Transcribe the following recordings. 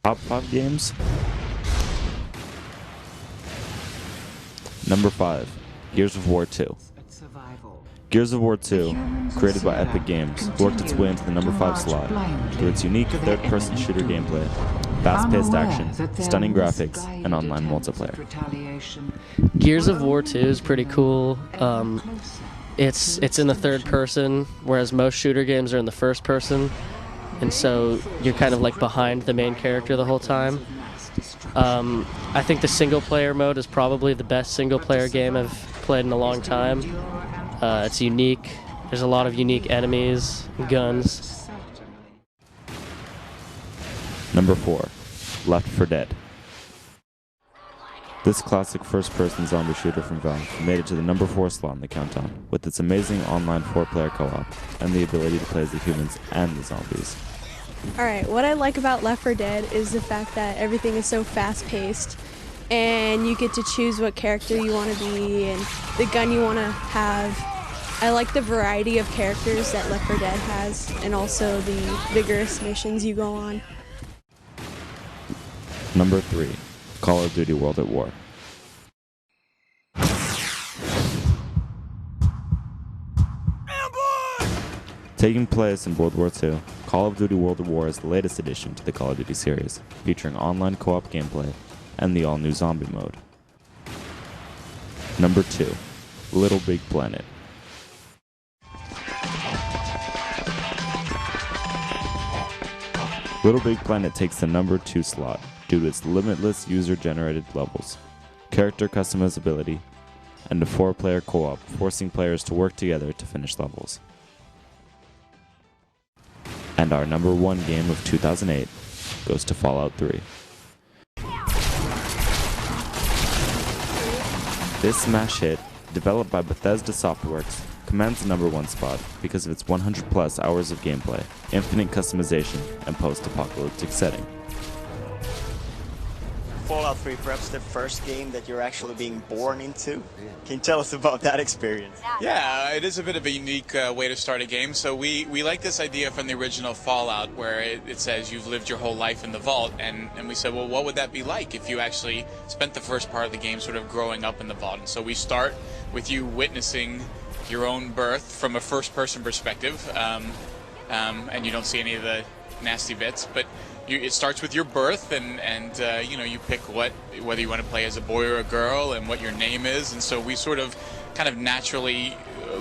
Top 5 games. Number 5, Gears of War 2. Gears of War 2, created by Epic Games, worked its way into the number 5 slot through its unique third-person shooter gameplay, fast-paced action, stunning graphics, and online multiplayer. Gears of War 2 is pretty cool. It's in the third person, whereas most shooter games are in the first person, and so you're kind of like behind the main character the whole time. I think the single-player mode is probably the best single-player game I've played in a long time. It's unique. There's a lot of unique enemies, guns. Number 4, Left 4 Dead. This classic first-person zombie shooter from Valve made it to the number 4 slot in the countdown, with its amazing online 4-player co-op and the ability to play as the humans and the zombies. Alright, what I like about Left 4 Dead is the fact that everything is so fast-paced and you get to choose what character you want to be and the gun you want to have. I like the variety of characters that Left 4 Dead has and also the vigorous missions you go on. Number 3, Call of Duty World at War. Taking place in World War II, Call of Duty World at War is the latest addition to the Call of Duty series, featuring online co-op gameplay and the all-new zombie mode. Number 2, Little Big Planet. Little Big Planet takes the number 2 slot due to its limitless user-generated levels, character customizability, and a 4-player co-op forcing players to work together to finish levels. And our number 1 game of 2008 goes to Fallout 3. This smash hit, developed by Bethesda Softworks, commands the number 1 spot because of its 100+ hours of gameplay, infinite customization, and post-apocalyptic setting. Fallout 3, perhaps the first game that you're actually being born into. Can you tell us about that experience? Yeah, it is a bit of a unique way to start a game. So we like this idea from the original Fallout where it says you've lived your whole life in the vault, and we said, well, what would that be like if you actually spent the first part of the game sort of growing up in the vault? And so we start with you witnessing your own birth from a first-person perspective, and you don't see any of the nasty bits, but it starts with your birth, and you know, you pick whether you want to play as a boy or a girl and what your name is, and so we sort of kind of naturally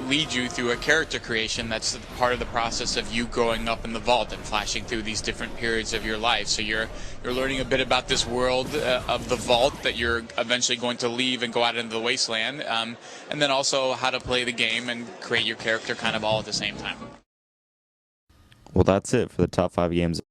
lead you through a character creation that's part of the process of you growing up in the vault and flashing through these different periods of your life. So you're learning a bit about this world of the vault that you're eventually going to leave and go out into the wasteland, and then also how to play the game and create your character kind of all at the same time. Well, that's it for the top 5 games